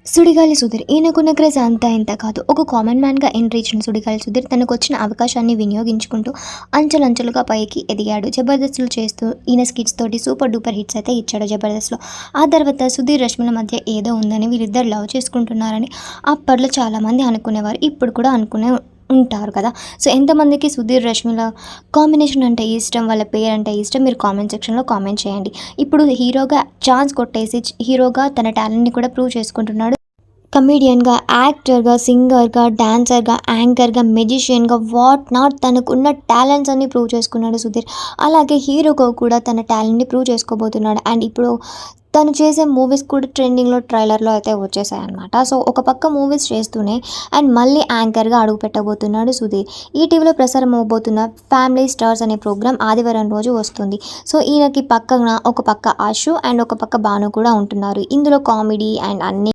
Sudigali Sudheer ఈయనకున్న craze అంతా ఇంత కాదు. ఒక కామన్ మ్యాన్‌గా ఎంట్రీ ఇచ్చిన సుడిగాలి సుధీర్ తనకొచ్చిన అవకాశాన్ని వినియోగించుకుంటూ అంచెలంచెలుగా పైకి ఎదిగాడు. 'జబర్దస్త్'లో చేస్తూ ఈయన స్కిట్స్ తోటి సూపర్ డూపర్ హిట్స్ అయితే ఇచ్చాడు 'జబర్దస్త్'లో. ఆ తర్వాత సుధీర్, రష్మిల మధ్య ఏదో ఉందని, వీళ్ళిద్దరు లవ్ చేసుకుంటున్నారని అప్పట్లో చాలామంది అనుకునేవారు. ఇప్పుడు కూడా అనుకునే ఉంటారు కదా! సో, ఎంతమందికి సుధీర్, రష్మిల కాంబినేషన్ అంటే ఇష్టం, వాళ్ళ పేరంటే ఇష్టం, మీరు కామెంట్ సెక్షన్‌లో కామెంట్ చేయండి. ఇప్పుడు హీరోగా ఛాన్స్ కొట్టేసి హీరోగా తన టాలెంట్‌ని కూడా ప్రూవ్ చేసుకుంటున్నాడు. కమెడియన్‌గా, యాక్టర్‌గా, సింగర్‌గా, డాన్సర్‌గా, యాంకర్‌గా, మెజిషియన్‌గా వాట్ నాట్ తనకున్న టాలెంట్స్ అన్నీ ప్రూవ్ చేసుకున్నాడు సుధీర్. అలాగే హీరోగా కూడా తన టాలెంట్‌ని ప్రూవ్ చేసుకోబోతున్నాడు. అండ్ ఇప్పుడు తను చేసే మూవీస్ కూడా ట్రెండింగ్‌లో, ట్రైలర్‌లో అయితే వచ్చేసాయన్నమాట. సో, ఒక పక్క మూవీస్ చేస్తూనే అండ్ మళ్ళీ యాంకర్‌గా అడుగుపెట్టబోతున్నాడు సుధీర్. ఈటీవీలో ప్రసారం అవ్వబోతున్న 'ఫ్యామిలీ స్టార్స్' అనే ప్రోగ్రామ్ ఆదివారం రోజు వస్తుంది. సో, ఈయనకి పక్కన ఒక పక్క ఆషు అండ్ ఒక పక్క భాను కూడా ఉంటున్నారు. ఇందులో కామెడీ అండ్ అన్నీ